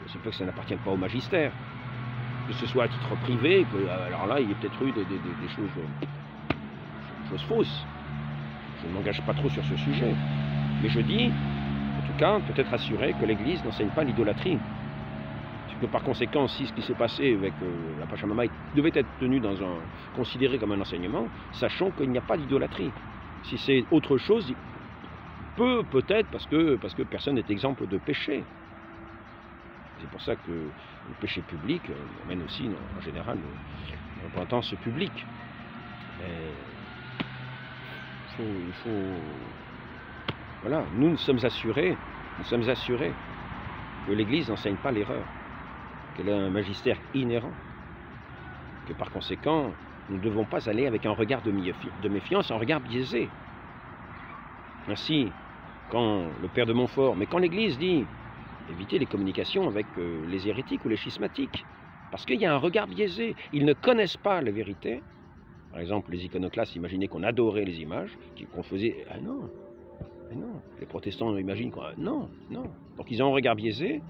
ça peut que ça n'appartienne pas au magistère, que ce soit à titre privé, alors là, il y a peut-être eu des choses fausses. Je ne m'engage pas trop sur ce sujet. Mais je dis, en tout cas, peut-être assuré que l'Église n'enseigne pas l'idolâtrie. Que par conséquent, si ce qui s'est passé avec la Pachamama devait être tenu considéré comme un enseignement, sachant qu'il n'y a pas d'idolâtrie. Si c'est autre chose, peut-être parce que personne n'est exemple de péché. C'est pour ça que le péché public amène aussi, en général, une repentance publique. Il faut... Voilà, nous sommes assurés que l'Église n'enseigne pas l'erreur, qu'elle a un magistère inhérent, que par conséquent, nous ne devons pas aller avec un regard de méfiance, un regard biaisé. Ainsi, quand le père de Montfort, mais quand l'Église dit éviter les communications avec les hérétiques ou les schismatiques, parce qu'il y a un regard biaisé, ils ne connaissent pas la vérité. Par exemple, les iconoclastes imaginaient qu'on adorait les images, qu'on faisait... Ah non, les protestants imaginent qu'on... Non. Donc ils ont un regard biaisé.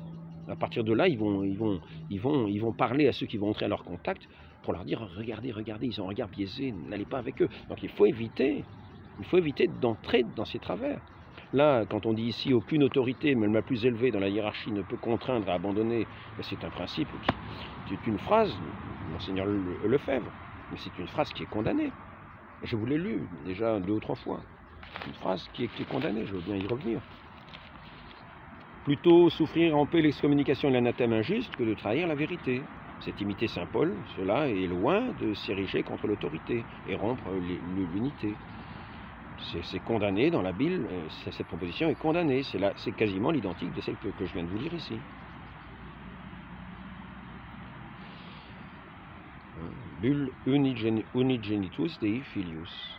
À partir de là, ils vont parler à ceux qui vont entrer à leur contact pour leur dire regardez, ils ont un regard biaisé, n'allez pas avec eux. Donc il faut éviter d'entrer dans ces travers. Là, quand on dit ici aucune autorité, même la plus élevée dans la hiérarchie, ne peut contraindre à abandonner, c'est un principe qui est une phrase, Monseigneur Lefebvre, mais c'est une phrase qui est condamnée. Je vous l'ai lu déjà 2 ou 3 fois. Une phrase qui est condamnée, je veux bien y revenir. Plutôt souffrir en paix l'excommunication et l'anathème injuste que de trahir la vérité. C'est imiter saint Paul, cela est loin de s'ériger contre l'autorité et rompre l'unité. C'est condamné dans la Bible, cette proposition est condamnée, c'est quasiment l'identique de celle que je viens de vous lire ici. Bull unigenitus Dei filius.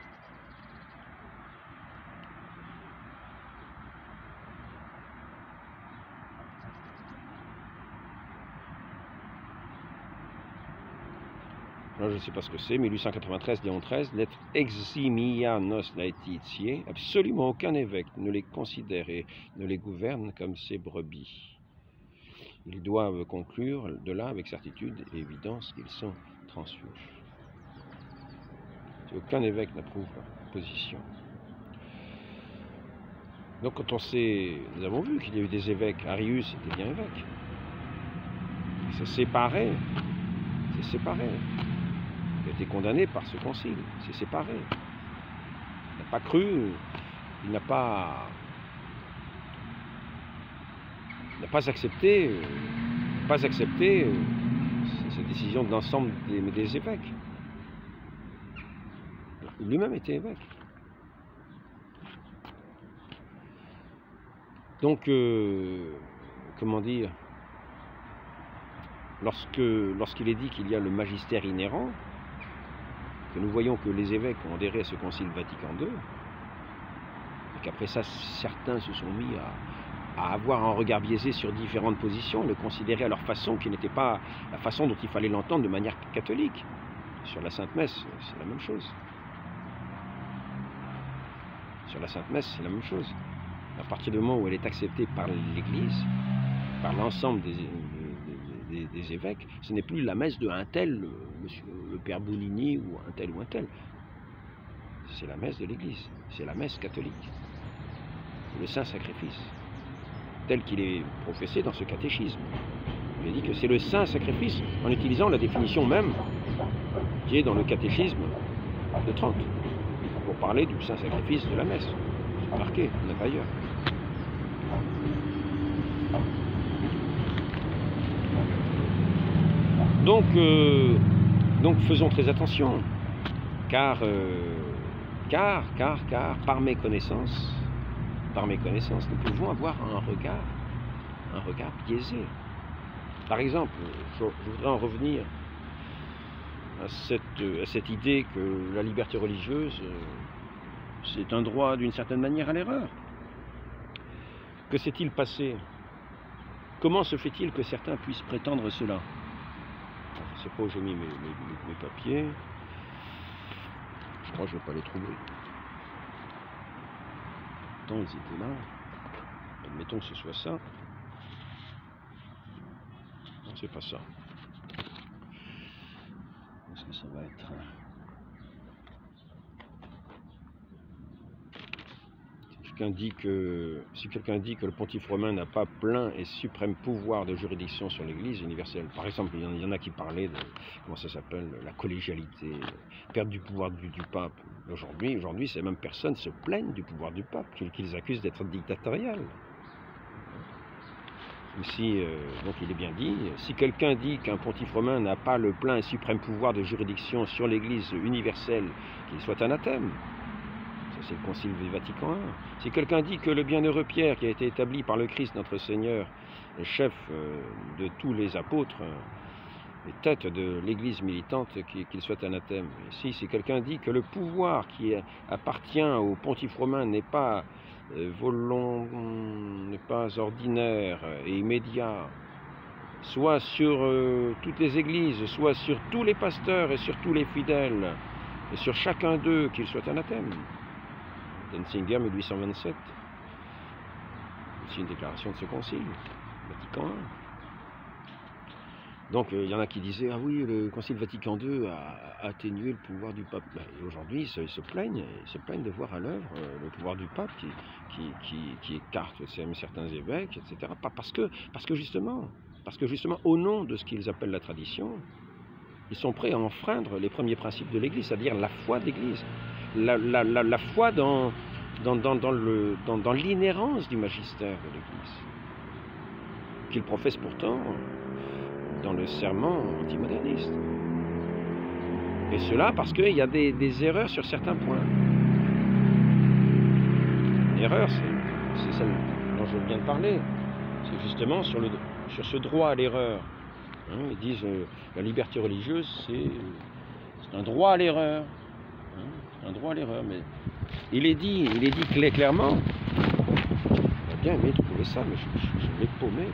Là, je ne sais pas ce que c'est, 1893, Léon XIII, lettre eximianos laetitie, absolument aucun évêque ne les considère et ne les gouverne comme ses brebis. Ils doivent conclure de là avec certitude et évidence qu'ils sont transfuges. Aucun évêque n'approuve leur position. Donc quand on sait, nous avons vu qu'il y a eu des évêques, Arius était bien évêque. Il s'est séparé, il a été condamné par ce concile, il s'est séparé. Il n'a pas cru, il n'a pas accepté cette décision de l'ensemble des évêques. Lui-même était évêque. Donc, comment dire, lorsqu'il est dit qu'il y a le magistère inhérent, que nous voyons que les évêques ont adhéré à ce concile Vatican II, et qu'après ça, certains se sont mis à avoir un regard biaisé sur différentes positions, le considérer à leur façon, qui n'était pas la façon dont il fallait l'entendre de manière catholique. Sur la Sainte Messe, c'est la même chose. Sur la Sainte Messe, c'est la même chose. À partir du moment où elle est acceptée par l'Église, par l'ensemble des évêques, ce n'est plus la messe de un tel, le père Boulini, ou un tel ou un tel. C'est la messe de l'Église, c'est la messe catholique, le saint sacrifice, tel qu'il est professé dans ce catéchisme. Il est dit que c'est le saint sacrifice, en utilisant la définition même qui est dans le catéchisme de Trente, pour parler du saint sacrifice de la messe. C'est marqué, il n'y en a pas ailleurs. Donc faisons très attention, car par méconnaissance, nous pouvons avoir un regard biaisé. Par exemple, je voudrais en revenir à cette idée que la liberté religieuse, c'est un droit d'une certaine manière à l'erreur. Que s'est-il passé? Comment se fait-il que certains puissent prétendre cela? Je ne sais pas où j'ai mis mes papiers. Je crois que je ne vais pas les trouver. Pourtant, ils étaient là. Admettons que ce soit ça. Non, c'est pas ça. Est-ce que ça va être... Si quelqu'un dit que le pontife romain n'a pas plein et suprême pouvoir de juridiction sur l'Église universelle, par exemple, il y en a qui parlaient de, comment ça s'appelle, la collégialité, perte du pouvoir du pape. Aujourd'hui, ces mêmes personnes se plaignent du pouvoir du pape, qu'ils accusent d'être dictatorial. Ici, donc il est bien dit, si quelqu'un dit qu'un pontife romain n'a pas le plein et suprême pouvoir de juridiction sur l'Église universelle, qu'il soit anathème. C'est le Concile du Vatican I. Si quelqu'un dit que le bienheureux Pierre, qui a été établi par le Christ notre Seigneur, chef de tous les apôtres, et tête de l'Église militante, qu'il soit anathème. Si quelqu'un dit que le pouvoir qui appartient au pontife romain n'est pas ordinaire et immédiat, soit sur toutes les églises, soit sur tous les pasteurs et sur tous les fidèles, et sur chacun d'eux, qu'il soit anathème. Denzinger, 1827. C'est une déclaration de ce concile, Vatican I. Donc il y en a qui disaient, ah oui, le concile Vatican II a atténué le pouvoir du pape. Et aujourd'hui, ils se plaignent de voir à l'œuvre le pouvoir du pape qui écarte certains évêques, etc. Parce que justement, au nom de ce qu'ils appellent la tradition, ils sont prêts à enfreindre les premiers principes de l'Église, c'est-à-dire la foi de l'Église. La foi dans l'inhérence du magistère de l'Église, qu'il professe pourtant dans le serment antimoderniste. Et cela parce qu'il y a des erreurs sur certains points. L'erreur, c'est celle dont je viens de parler. C'est justement sur ce droit à l'erreur. Ils disent la liberté religieuse, c'est un droit à l'erreur. Un droit à l'erreur, mais il est dit clairement. J'aurais bien aimé trouver ça, mais je l'ai paumé.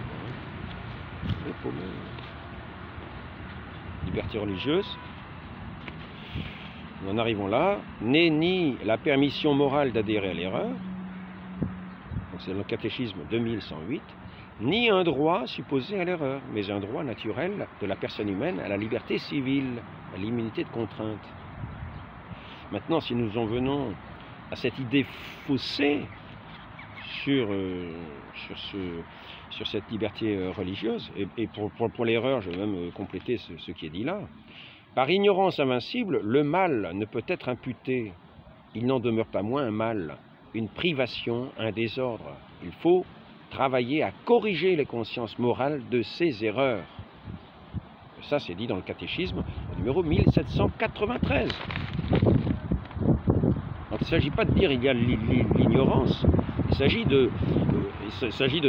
Liberté religieuse, nous en arrivons là, n'est ni la permission morale d'adhérer à l'erreur, donc c'est le catéchisme 2108, ni un droit supposé à l'erreur, mais un droit naturel de la personne humaine à la liberté civile, à l'immunité de contrainte. Maintenant, si nous en venons à cette idée faussée sur cette liberté religieuse, et pour l'erreur, je vais même compléter ce qui est dit là, par ignorance invincible, le mal ne peut être imputé. Il n'en demeure pas moins un mal, une privation, un désordre. Il faut travailler à corriger les consciences morales de ces erreurs. Ça, c'est dit dans le catéchisme, au numéro 1793. Donc, il ne s'agit pas de dire il y a l'ignorance, il s'agit de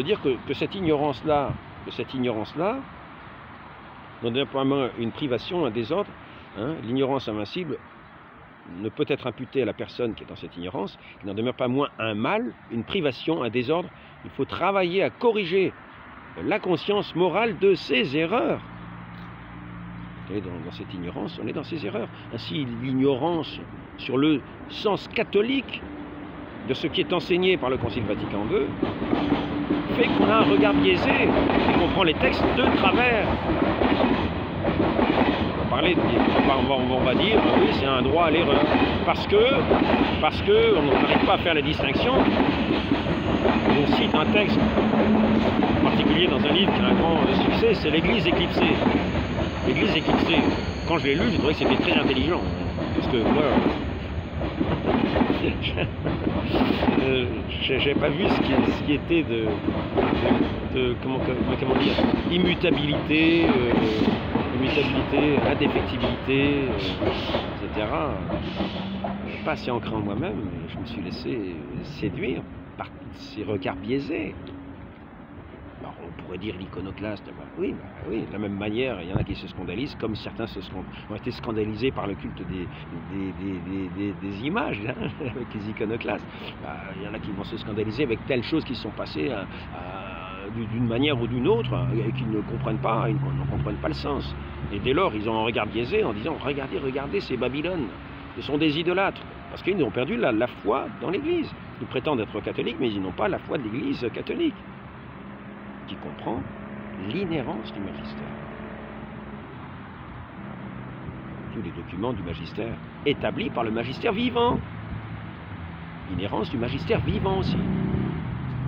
dire que cette ignorance-là, n'en demeure pas moins une privation, un désordre. Hein, l'ignorance invincible ne peut être imputée à la personne qui est dans cette ignorance. Il n'en demeure pas moins un mal, une privation, un désordre. Il faut travailler à corriger la conscience morale de ces erreurs. Dans cette ignorance, on est dans ces erreurs. Ainsi, l'ignorance sur le sens catholique de ce qui est enseigné par le Concile Vatican II fait qu'on a un regard biaisé et qu'on prend les textes de travers. On va dire, oui, c'est un droit à l'erreur. Parce que on n'arrive pas à faire la distinction. On cite un texte en particulier dans un livre qui a un grand succès, c'est l'Église éclipsée. L'Église éclipsée, quand je l'ai lu, j'ai trouvé que c'était très intelligent. Parce que moi, j'ai pas vu ce qui était de comment dire, immutabilité, indéfectibilité, etc. Pas assez ancré en moi-même, je me suis laissé séduire par ces regards biaisés. Alors, on pourrait dire l'iconoclaste, oui, de la même manière, il y en a qui se scandalisent, comme certains ont été scandalisés par le culte des images, hein, avec les iconoclastes. Il y en a qui vont se scandaliser avec telles choses qui se sont passées d'une manière ou d'une autre, et qui ne comprennent pas, ils ne comprennent pas le sens. Et dès lors, ils ont un regard biaisé en disant, regardez, c'est Babylone, ce sont des idolâtres, parce qu'ils ont perdu la foi dans l'Église. Ils prétendent être catholiques, mais ils n'ont pas la foi de l'Église catholique, qui comprend l'inhérence du magistère. Tous les documents du magistère établis par le magistère vivant. L'inhérence du magistère vivant aussi,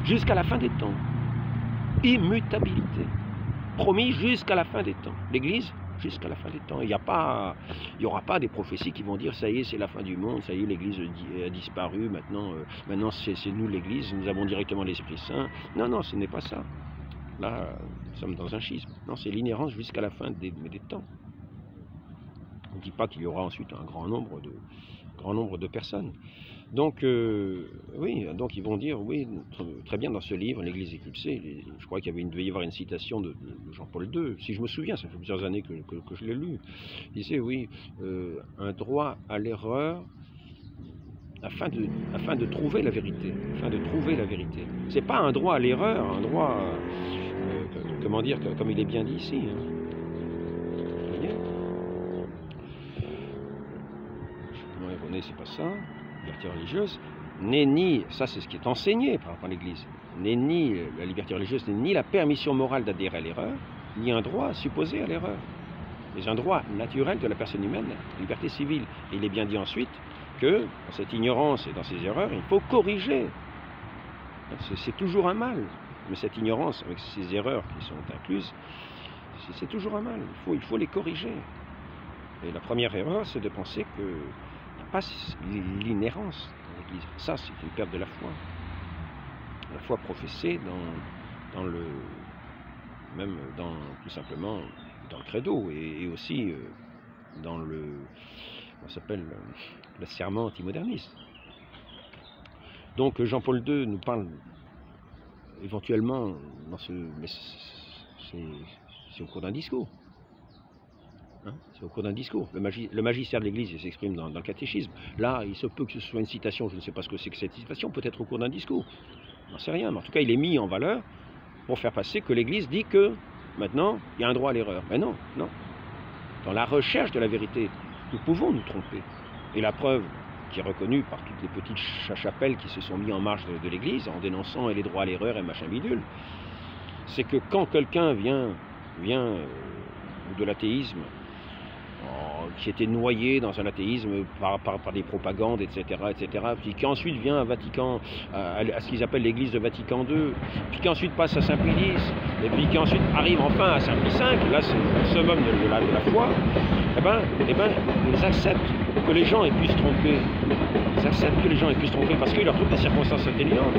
jusqu'à la fin des temps. Immutabilité, promis jusqu'à la fin des temps. L'Église, jusqu'à la fin des temps. Il n'y aura pas des prophéties qui vont dire ça y est, c'est la fin du monde, ça y est, l'Église a disparu, maintenant c'est nous l'Église, nous avons directement l'Esprit Saint. Non, ce n'est pas ça. Là, nous sommes dans un schisme. Non, c'est l'inhérence jusqu'à la fin des temps. On ne dit pas qu'il y aura ensuite un grand nombre de personnes. Donc, oui, donc ils vont dire, oui, très bien, dans ce livre, l'Église éclipsée, je crois qu'il devait y avoir une citation de Jean-Paul II, si je me souviens, ça fait plusieurs années que je l'ai lu. Il disait, oui, un droit à l'erreur afin de trouver la vérité. C'est pas un droit à l'erreur, un droit, comment dire, comme il est bien dit ici. Hein. Vous voyez ? Comment erroné, c'est pas ça. Liberté religieuse n'est ni, ça c'est ce qui est enseigné par l'Église, n'est ni la liberté religieuse, n'est ni la permission morale d'adhérer à l'erreur, ni un droit supposé à l'erreur, mais un droit naturel de la personne humaine, la liberté civile. Et il est bien dit ensuite que dans cette ignorance et dans ces erreurs, il faut corriger. C'est toujours un mal, mais cette ignorance avec ces erreurs qui sont incluses, c'est toujours un mal, il faut les corriger. Et la première erreur, c'est de penser que pas l'inhérence dans l'Église. Ça, c'est une perte de la foi. La foi professée tout simplement dans le credo et aussi dans on s'appelle le serment antimoderniste. Donc Jean-Paul II nous parle éventuellement mais c'est au cours d'un discours. Hein, c'est au cours d'un discours. Le magistère de l'Église s'exprime dans le catéchisme. Là, il se peut que ce soit une citation, je ne sais pas ce que c'est que cette citation, peut-être au cours d'un discours. Je n'en sais rien, mais en tout cas, il est mis en valeur pour faire passer que l'Église dit que maintenant, il y a un droit à l'erreur. Mais non. Dans la recherche de la vérité, nous pouvons nous tromper. Et la preuve, qui est reconnue par toutes les petites chapelles qui se sont mis en marge de l'Église, en dénonçant les droits à l'erreur et machin bidule, c'est que quand quelqu'un vient de l'athéisme, qui était noyé dans un athéisme par des propagandes, etc., puis qui ensuite vient à Vatican, à ce qu'ils appellent l'église de Vatican II, puis qui ensuite passe à Saint-Pie X, et puis qui ensuite arrive enfin à Saint-Pie V, là c'est le summum de la foi, eh ben, ils acceptent que les gens aient pu se tromper. Ils acceptent que les gens aient pu se tromper parce qu'ils leur trouvent des circonstances atténuantes.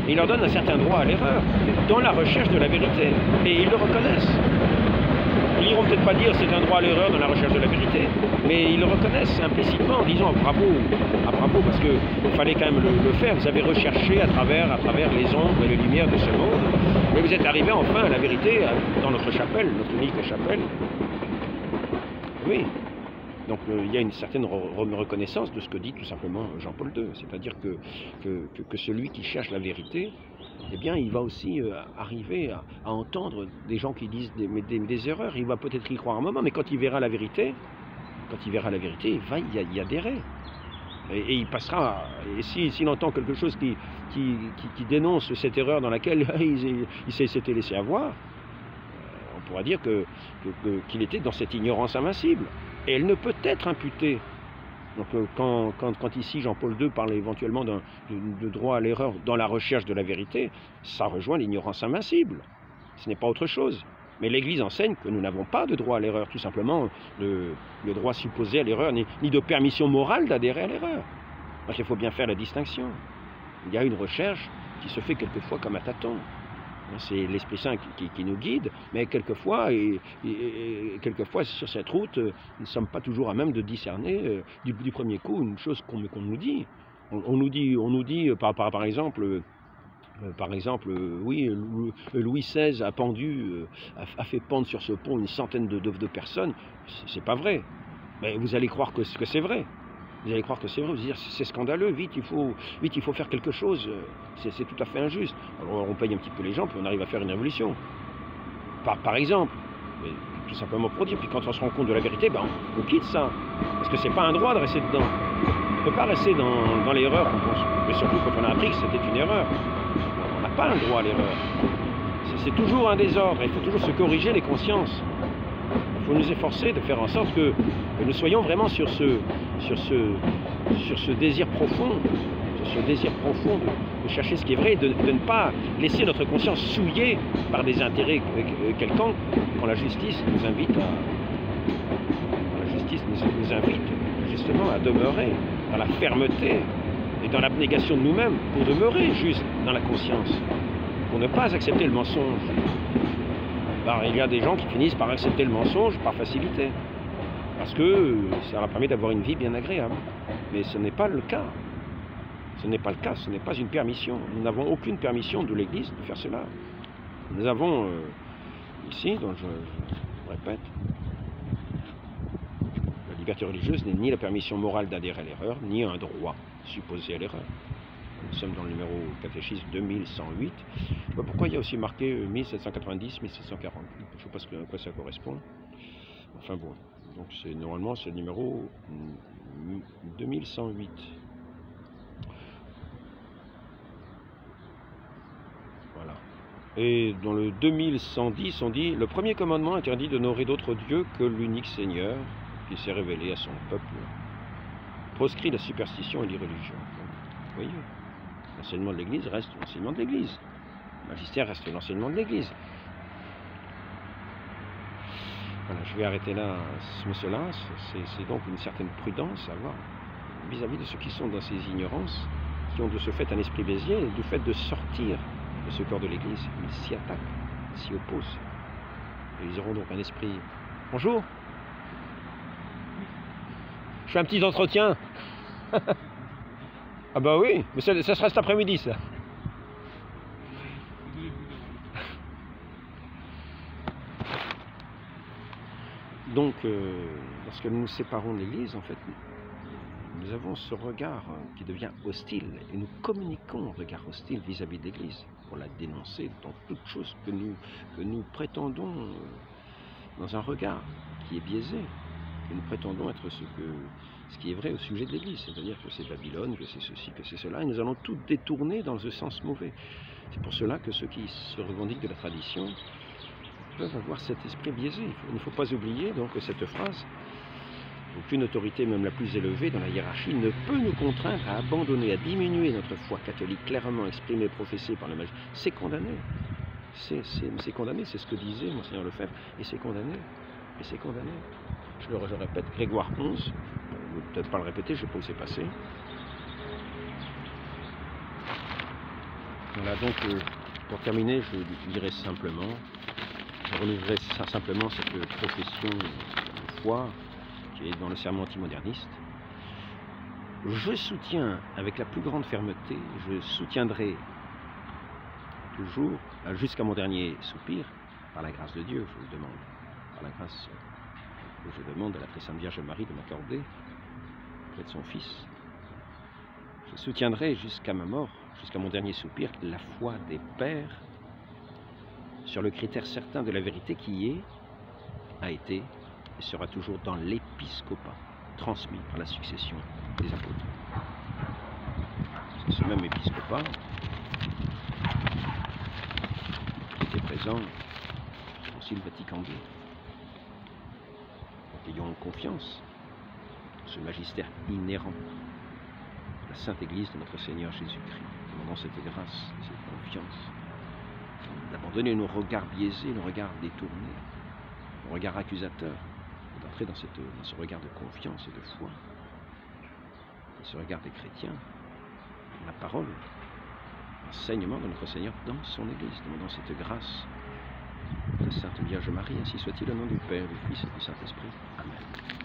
Et ils leur donnent un certain droit à l'erreur dans la recherche de la vérité. Et ils le reconnaissent. Ils n'iront peut-être pas dire c'est un droit à l'erreur dans la recherche de la vérité, mais ils le reconnaissent implicitement en disant bravo, parce qu'il fallait quand même le faire. Vous avez recherché à travers les ombres et les lumières de ce monde, mais vous êtes arrivé enfin à la vérité dans notre chapelle, notre unique chapelle. Oui. Donc il y a une certaine reconnaissance de ce que dit tout simplement Jean-Paul II, c'est-à-dire que celui qui cherche la vérité, eh bien, il va aussi arriver à entendre des gens qui disent des erreurs. Il va peut-être y croire un moment, mais quand il verra la vérité, il va y adhérer. Et il passera, et s'il entend quelque chose qui dénonce cette erreur dans laquelle il s'était laissé avoir, on pourra dire qu'il était dans cette ignorance invincible. Et elle ne peut être imputée. Donc quand ici Jean-Paul II parle éventuellement de droit à l'erreur dans la recherche de la vérité, ça rejoint l'ignorance invincible. Ce n'est pas autre chose. Mais l'Église enseigne que nous n'avons pas de droit à l'erreur, tout simplement le droit supposé à l'erreur, ni de permission morale d'adhérer à l'erreur. Donc il faut bien faire la distinction. Il y a une recherche qui se fait quelquefois comme à tâtons. C'est l'Esprit Saint qui nous guide, mais quelquefois sur cette route, nous ne sommes pas toujours à même de discerner du premier coup une chose qu'on nous dit. On nous dit par exemple, oui, Louis XVI a fait pendre sur ce pont une centaine de personnes. C'est pas vrai. Mais vous allez croire que c'est vrai. Vous allez croire que c'est vrai, vous allez dire c'est scandaleux, vite il faut faire quelque chose, c'est tout à fait injuste. Alors on paye un petit peu les gens, puis on arrive à faire une révolution. Par exemple, mais tout simplement pour dire, puis quand on se rend compte de la vérité, ben on quitte ça. Parce que c'est pas un droit de rester dedans. On ne peut pas rester dans l'erreur, mais surtout quand on a appris que c'était une erreur. On n'a pas un droit à l'erreur. C'est toujours un désordre, il faut toujours se corriger les consciences. Il faut nous efforcer de faire en sorte que nous soyons vraiment sur ce désir profond, de chercher ce qui est vrai, de ne pas laisser notre conscience souillée par des intérêts quelconques, quand la justice nous invite justement à demeurer dans la fermeté et dans l'abnégation de nous-mêmes, pour demeurer juste dans la conscience, pour ne pas accepter le mensonge. Alors, il y a des gens qui finissent par accepter le mensonge par facilité, parce que ça leur permet d'avoir une vie bien agréable. Mais ce n'est pas le cas. Ce n'est pas le cas, ce n'est pas une permission. Nous n'avons aucune permission de l'Église de faire cela. Nous avons ici, donc je répète, la liberté religieuse n'est ni la permission morale d'adhérer à l'erreur, ni un droit supposé à l'erreur. Nous sommes dans le numéro catéchisme 2108. Je ne sais pas pourquoi il y a aussi marqué 1790, 1740. Je ne sais pas à quoi ça correspond. Enfin bon, donc normalement c'est le numéro 2108. Voilà. Et dans le 2110, on dit « Le premier commandement interdit d'honorer d'autres dieux que l'unique Seigneur qui s'est révélé à son peuple, proscrit la superstition et l'irreligion. » Vous voyez, l'enseignement de l'Église reste l'enseignement de l'Église. Le magistère reste l'enseignement de l'Église. Voilà, je vais arrêter là cela. C'est donc une certaine prudence à avoir vis-à-vis de ceux qui sont dans ces ignorances, qui ont de ce fait un esprit bézier, et du fait de sortir de ce corps de l'Église. Ils s'y attaquent, s'y opposent. Et ils auront donc un esprit... Bonjour. Je fais un petit entretien. Ah bah oui, mais ça sera cet après-midi, ça. Donc, lorsque nous nous séparons de l'Église, en fait, nous avons ce regard qui devient hostile, et nous communiquons un regard hostile vis-à-vis de l'Église, pour la dénoncer dans toute chose que nous prétendons dans un regard qui est biaisé, que nous prétendons être ce que ce qui est vrai au sujet de l'Église, c'est-à-dire que c'est Babylone, que c'est ceci, que c'est cela, et nous allons tout détourner dans le sens mauvais. C'est pour cela que ceux qui se revendiquent de la tradition peuvent avoir cet esprit biaisé. Il ne faut pas oublier donc cette phrase: aucune autorité, même la plus élevée dans la hiérarchie, ne peut nous contraindre à abandonner, à diminuer notre foi catholique clairement exprimée, professée par le magistère. C'est condamné. C'est condamné, c'est ce que disait Monseigneur Lefebvre, et c'est condamné. Et c'est condamné. Je le répète, Grégoire XI, je ne vais peut-être pas le répéter, je ne sais pas où c'est passé. Voilà, donc pour terminer, je dirais simplement, je renouvellerai simplement cette profession de foi qui est dans le serment antimoderniste. Je soutiens avec la plus grande fermeté, je soutiendrai toujours, jusqu'à mon dernier soupir, par la grâce de Dieu, je vous le demande, par la grâce que je demande à la très sainte Vierge Marie de m'accorder auprès de son Fils. Je soutiendrai jusqu'à ma mort, jusqu'à mon dernier soupir, la foi des pères sur le critère certain de la vérité qui est, a été et sera toujours dans l'épiscopat transmis par la succession des apôtres. C'est ce même épiscopat qui était présent au Concile Vatican II. Ayons confiance en ce magistère inhérent à la Sainte Église de notre Seigneur Jésus-Christ. Demandons cette grâce, cette confiance, d'abandonner nos regards biaisés, nos regards détournés, nos regards accusateurs, et d'entrer dans ce regard de confiance et de foi, et ce regard des chrétiens, la parole, l'enseignement de notre Seigneur dans son Église. Demandons cette grâce de la Sainte Vierge Marie, ainsi soit-il au nom du Père, du Fils et du Saint-Esprit. Amen.